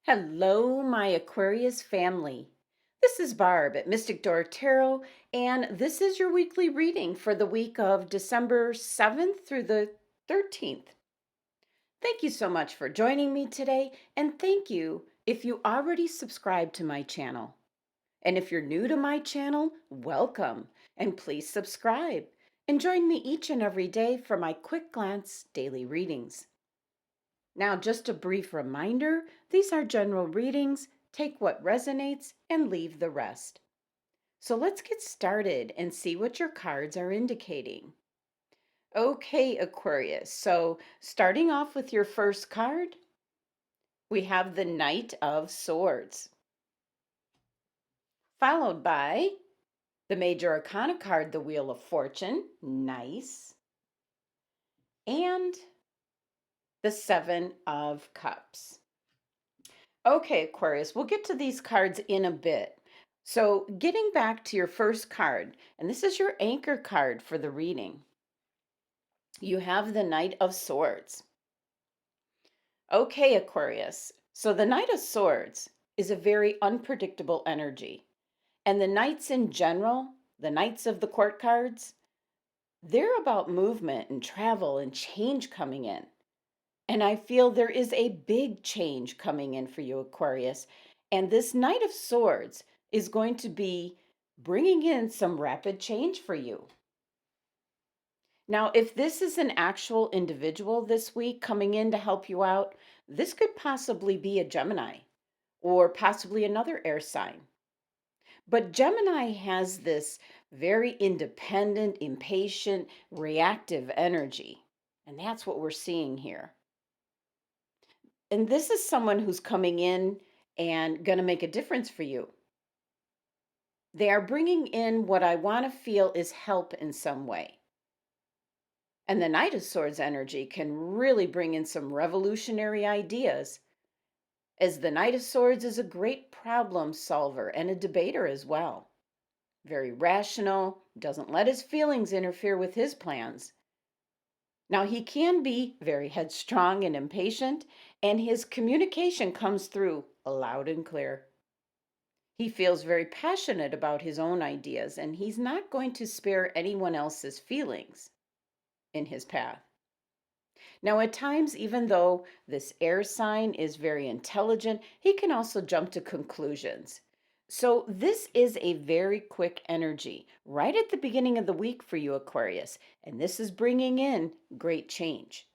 Hello, my Aquarius family. This is Barb at Mystic Door Tarot, and this is your weekly reading for the week of December 7th through the 13th. Thank you so much for joining me today, and thank you if you already subscribed to my channel. And if you're new to my channel, welcome, and please subscribe and join me each and every day for my quick glance daily readings. Now, just a brief reminder, these are general readings. Take what resonates and leave the rest. So let's get started and see what your cards are indicating. Okay, Aquarius, so starting off with your first card, we have the Knight of Swords, followed by the Major Arcana card, the Wheel of Fortune, nice, and the Seven of Cups. Okay, Aquarius, we'll get to these cards in a bit. So, getting back to your first card, and this is your anchor card for the reading, you have the Knight of Swords. Okay, Aquarius, so the Knight of Swords is a very unpredictable energy. And the Knights in general, the Knights of the Court cards, they're about movement and travel and change coming in. And I feel there is a big change coming in for you, Aquarius. And this Knight of Swords is going to be bringing in some rapid change for you. Now, if this is an actual individual this week coming in to help you out, this could possibly be a Gemini or possibly another air sign. But Gemini has this very independent, impatient, reactive energy. And that's what we're seeing here. And this is someone who's coming in and going to make a difference for you. They are bringing in what I want to feel is help in some way. And the Knight of Swords energy can really bring in some revolutionary ideas, as the Knight of Swords is a great problem solver and a debater as well. Very rational, doesn't let his feelings interfere with his plans. Now, he can be very headstrong and impatient, and his communication comes through loud and clear. He feels very passionate about his own ideas, and he's not going to spare anyone else's feelings in his path. Now, at times, even though this air sign is very intelligent, he can also jump to conclusions. So, this is a very quick energy right at the beginning of the week for you, Aquarius, and this is bringing in great change.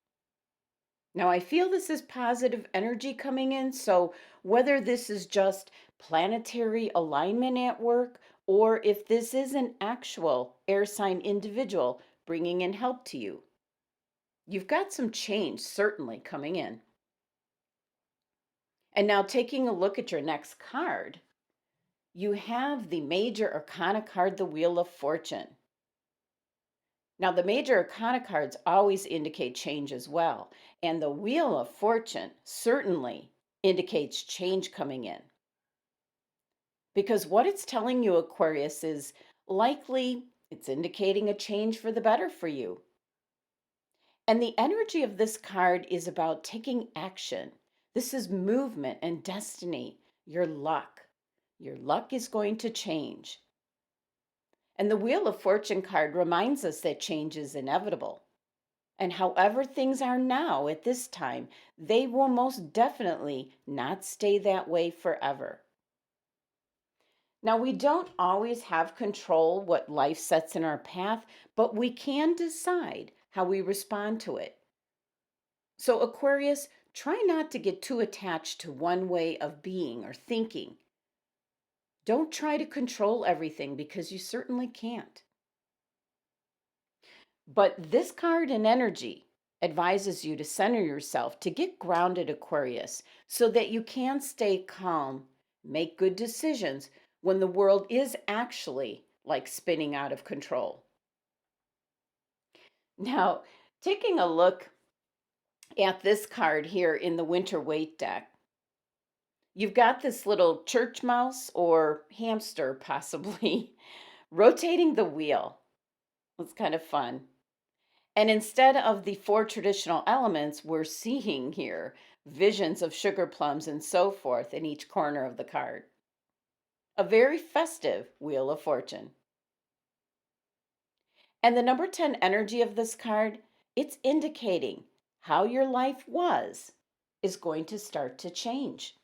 Now, I feel this is positive energy coming in, so whether this is just planetary alignment at work or if this is an actual air sign individual bringing in help to you, you've got some change certainly coming in. And now, taking a look at your next card, you have the Major Arcana card, the Wheel of Fortune. Now, the Major Arcana cards always indicate change as well, and the Wheel of Fortune certainly indicates change coming in. Because what it's telling you, Aquarius, is likely it's indicating a change for the better for you. And the energy of this card is about taking action. This is movement and destiny, your luck. Your luck is going to change. And the Wheel of Fortune card reminds us that change is inevitable. And however things are now at this time, they will most definitely not stay that way forever. Now, we don't always have control what life sets in our path, but we can decide how we respond to it. So, Aquarius, try not to get too attached to one way of being or thinking. Don't try to control everything because you certainly can't. But this card and energy advises you to center yourself, to get grounded, Aquarius, so that you can stay calm, make good decisions when the world is actually like spinning out of control. Now, taking a look at this card here in the Winter Waite deck, you've got this little church mouse or hamster, possibly, rotating the wheel. It's kind of fun. And instead of the four traditional elements we're seeing here, visions of sugar plums and so forth in each corner of the card. A very festive Wheel of Fortune. And the number 10 energy of this card, it's indicating how your life was is going to start to change.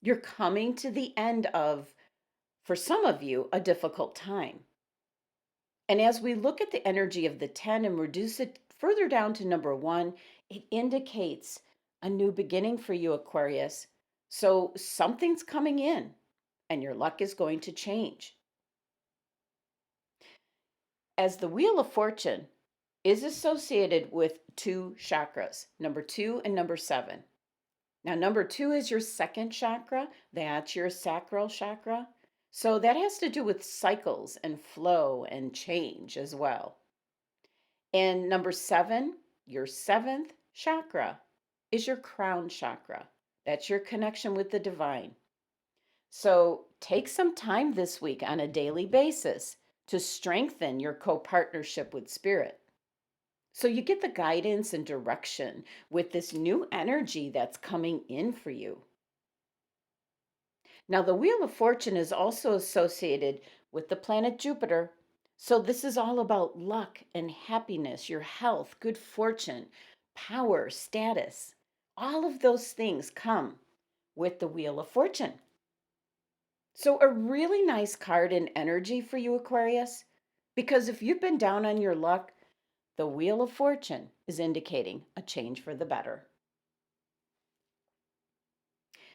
You're coming to the end of, for some of you, a difficult time. And as we look at the energy of the 10 and reduce it further down to number 1, it indicates a new beginning for you, Aquarius. So something's coming in and your luck is going to change. As the Wheel of Fortune is associated with two chakras, number 2 and number 7. Now, number 2 is your second chakra, that's your sacral chakra. So that has to do with cycles and flow and change as well. And number 7, your seventh chakra, is your crown chakra. That's your connection with the divine. So take some time this week on a daily basis to strengthen your co-partnership with spirit. So you get the guidance and direction with this new energy that's coming in for you. Now, the Wheel of Fortune is also associated with the planet Jupiter. So this is all about luck and happiness, your health, good fortune, power, status. All of those things come with the Wheel of Fortune. So a really nice card and energy for you, Aquarius, because if you've been down on your luck, the Wheel of Fortune is indicating a change for the better.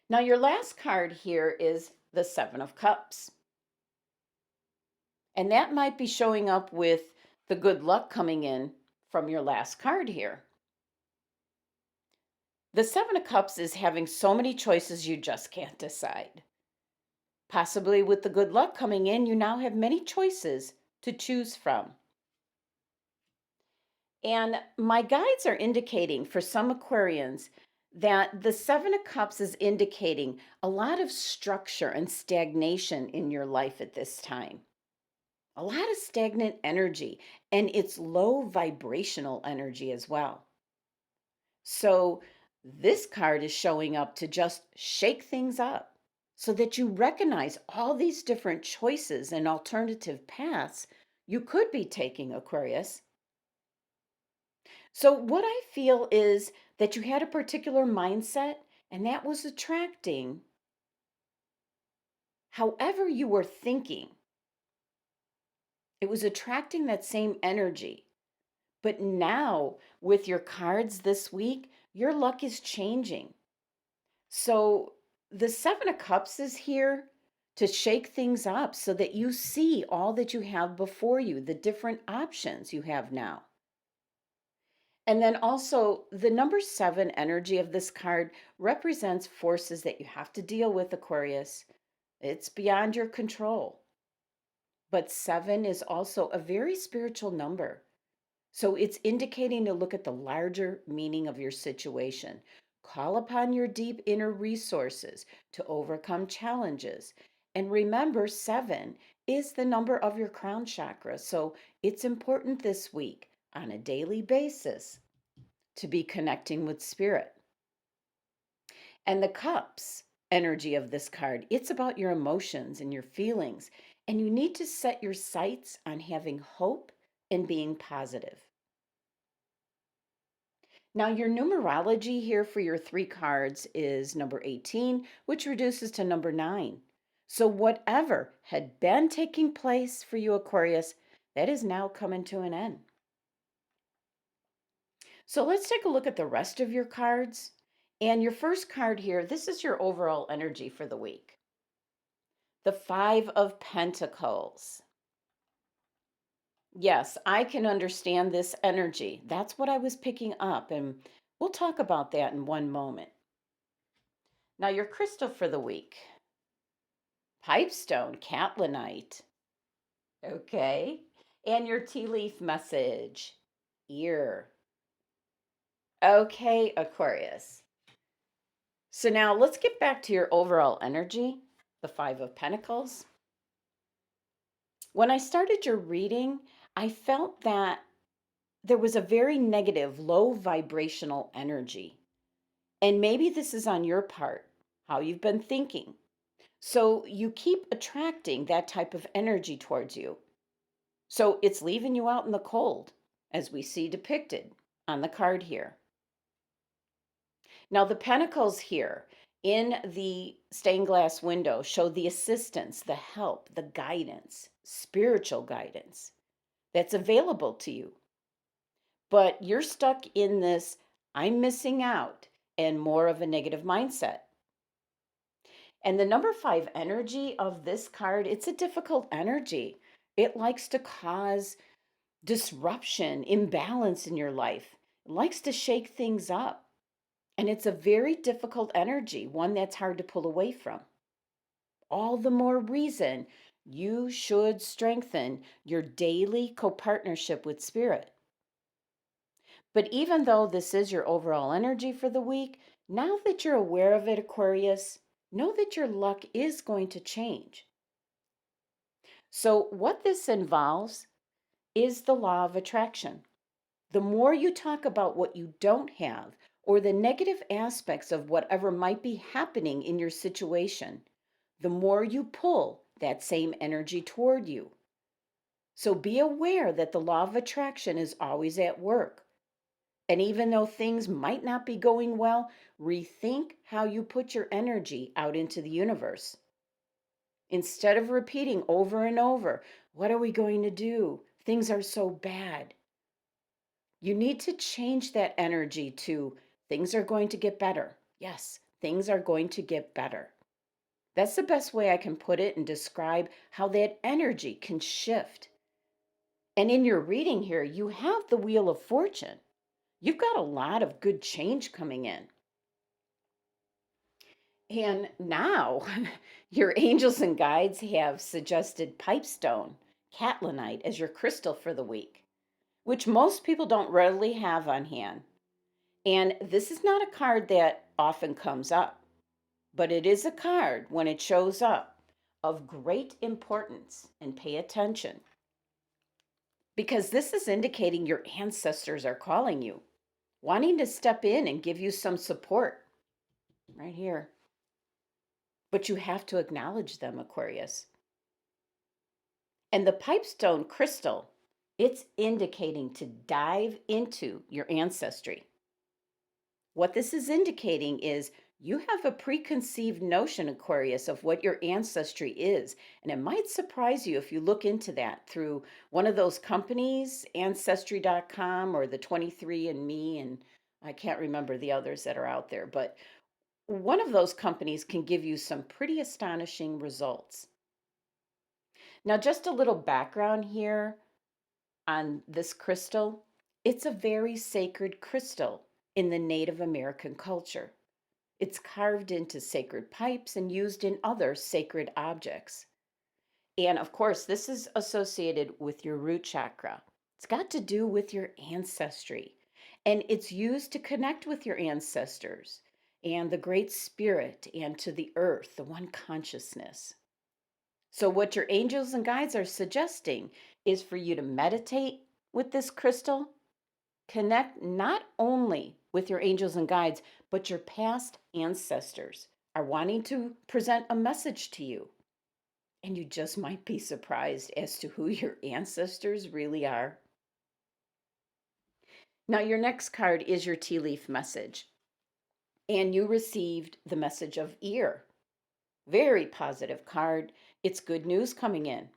Now, your last card here is the Seven of Cups. And that might be showing up with the good luck coming in from your last card here. The Seven of Cups is having so many choices you just can't decide. Possibly with the good luck coming in, you now have many choices to choose from. And my guides are indicating for some Aquarians that the Seven of Cups is indicating a lot of structure and stagnation in your life at this time. A lot of stagnant energy, and it's low vibrational energy as well. So this card is showing up to just shake things up so that you recognize all these different choices and alternative paths you could be taking, Aquarius. So, what I feel is that you had a particular mindset, and that was attracting however you were thinking. It was attracting that same energy. But now, with your cards this week, your luck is changing. So, the Seven of Cups is here to shake things up so that you see all that you have before you, the different options you have now. And then also, the number 7 energy of this card represents forces that you have to deal with, Aquarius. It's beyond your control. But 7 is also a very spiritual number. So it's indicating to look at the larger meaning of your situation. Call upon your deep inner resources to overcome challenges. And remember, 7 is the number of your crown chakra. So it's important this week on a daily basis to be connecting with spirit. And the cups energy of this card, it's about your emotions and your feelings. And you need to set your sights on having hope and being positive. Now, your numerology here for your 3 cards is number 18, which reduces to number 9. So whatever had been taking place for you, Aquarius, that is now coming to an end. So let's take a look at the rest of your cards. And your first card here, this is your overall energy for the week. The 5 of Pentacles. Yes, I can understand this energy. That's what I was picking up, and we'll talk about that in one moment. Now, your crystal for the week, pipestone, catlinite. Okay. And your tea leaf message, ear. Okay, Aquarius. So now let's get back to your overall energy, the 5 of Pentacles. When I started your reading, I felt that there was a very negative, low vibrational energy. And maybe this is on your part, how you've been thinking. So you keep attracting that type of energy towards you. So it's leaving you out in the cold, as we see depicted on the card here. Now, the pentacles here in the stained glass window show the assistance, the help, the guidance, spiritual guidance that's available to you. But you're stuck in this I'm missing out and more of a negative mindset. And the number 5 energy of this card, it's a difficult energy. It likes to cause disruption, imbalance in your life. It likes to shake things up. And it's a very difficult energy, one that's hard to pull away from. All the more reason you should strengthen your daily co-partnership with spirit. But even though this is your overall energy for the week, now that you're aware of it, Aquarius, know that your luck is going to change. So, what this involves is the law of attraction. The more you talk about what you don't have or the negative aspects of whatever might be happening in your situation, the more you pull that same energy toward you. So be aware that the law of attraction is always at work. And even though things might not be going well, rethink how you put your energy out into the universe. Instead of repeating over and over, what are we going to do? Things are so bad. You need to change that energy to things are going to get better. Yes, things are going to get better. That's the best way I can put it and describe how that energy can shift. And in your reading here, you have the Wheel of Fortune. You've got a lot of good change coming in. And now your angels and guides have suggested pipestone, catlinite as your crystal for the week, which most people don't readily have on hand. And this is not a card that often comes up, but it is a card when it shows up of great importance, and pay attention because this is indicating your ancestors are calling you, wanting to step in and give you some support right here. But you have to acknowledge them, Aquarius. And the pipestone crystal, it's indicating to dive into your ancestry. What this is indicating is you have a preconceived notion, Aquarius, of what your ancestry is. And it might surprise you if you look into that through one of those companies, Ancestry.com or the 23andMe, and I can't remember the others that are out there, but one of those companies can give you some pretty astonishing results. Now, just a little background here on this crystal. It's a very sacred crystal in the Native American culture. It's carved into sacred pipes and used in other sacred objects. And of course, this is associated with your root chakra. It's got to do with your ancestry. And it's used to connect with your ancestors and the great spirit and to the earth, the one consciousness. So, what your angels and guides are suggesting is for you to meditate with this crystal, connect not only with your angels and guides, but your past ancestors are wanting to present a message to you. And you just might be surprised as to who your ancestors really are. Now, your next card is your tea leaf message. And you received the message of ear. Very positive card. It's good news coming in.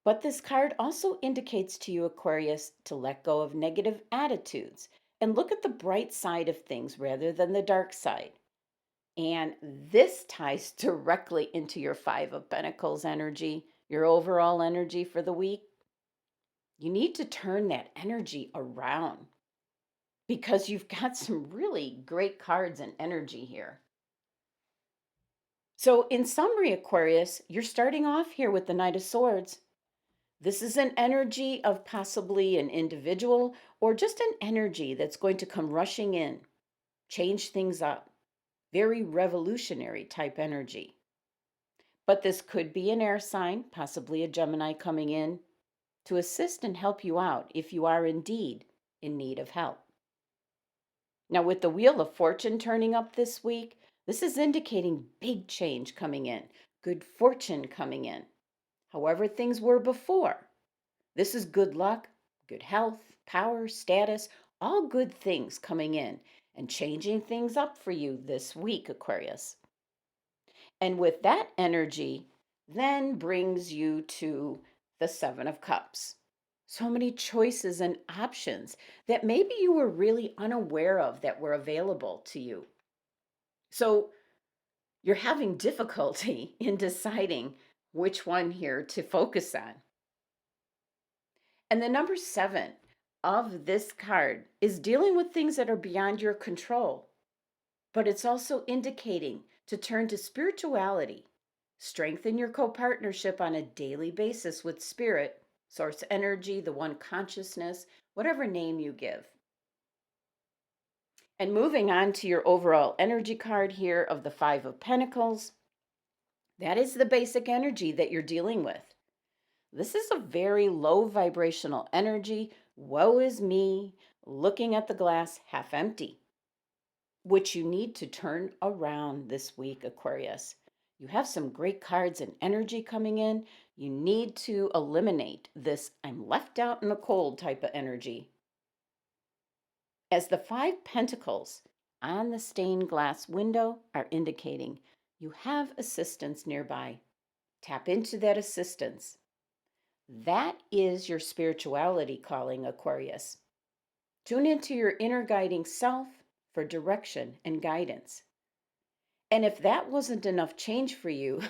But this card also indicates to you, Aquarius, to let go of negative attitudes and look at the bright side of things rather than the dark side. And this ties directly into your Five of Pentacles energy, your overall energy for the week. You need to turn that energy around because you've got some really great cards and energy here. So, in summary, Aquarius, you're starting off here with the Knight of Swords. This is an energy of possibly an individual or just an energy that's going to come rushing in, change things up. Very revolutionary type energy. But this could be an air sign, possibly a Gemini coming in to assist and help you out if you are indeed in need of help. Now, with the Wheel of Fortune turning up this week, this is indicating big change coming in, good fortune coming in. However, things were before. This is good luck, good health, power, status, all good things coming in and changing things up for you this week, Aquarius. And with that energy, then brings you to the Seven of Cups. So many choices and options that maybe you were really unaware of that were available to you. So you're having difficulty in deciding which one here to focus on. And the number 7 of this card is dealing with things that are beyond your control, but it's also indicating to turn to spirituality, strengthen your co partnership on a daily basis with spirit, source energy, the one consciousness, whatever name you give. And moving on to your overall energy card here of the Five of Pentacles, that is the basic energy that you're dealing with. This is a very low vibrational energy. Woe is me, looking at the glass half empty, which you need to turn around this week, Aquarius. You have some great cards and energy coming in. You need to eliminate this I'm left out in the cold type of energy. As the Five Pentacles on the stained glass window are indicating, you have assistance nearby. Tap into that assistance. That is your spirituality calling, Aquarius. Tune into your inner guiding self for direction and guidance. And if that wasn't enough change for you,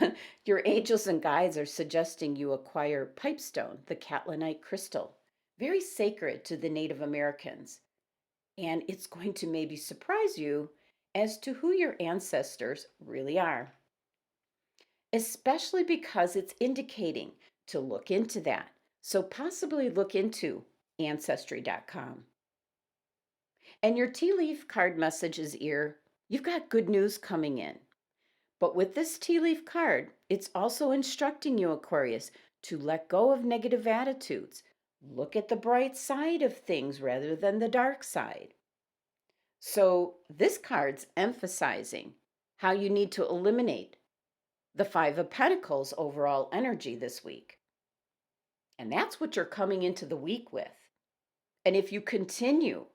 your angels and guides are suggesting you acquire pipestone, the catlinite crystal, very sacred to the Native Americans. And it's going to maybe surprise you as to who your ancestors really are, especially because it's indicating to look into that. So possibly look into ancestry.com. And your tea leaf card message is here. You've got good news coming in. But with this tea leaf card, it's also instructing you, Aquarius, to let go of negative attitudes. Look at the bright side of things rather than the dark side. So this card's emphasizing how you need to eliminate the Five of Pentacles overall energy this week. And that's what you're coming into the week with. And if you continue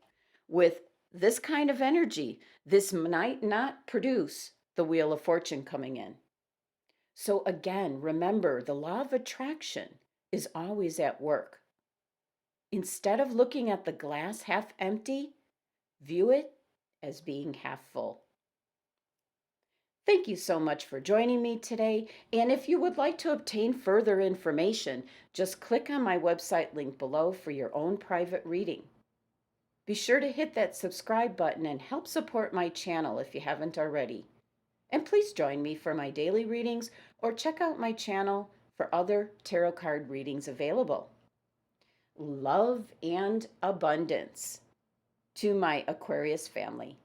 with this kind of energy, this might not produce the Wheel of Fortune coming in. So again, remember the law of attraction is always at work. Instead of looking at the glass half empty, view it as being half full. Thank you so much for joining me today. And if you would like to obtain further information, just click on my website link below for your own private reading. Be sure to hit that subscribe button and help support my channel if you haven't already. And please join me for my daily readings or check out my channel for other tarot card readings available. Love and abundance to my Aquarius family.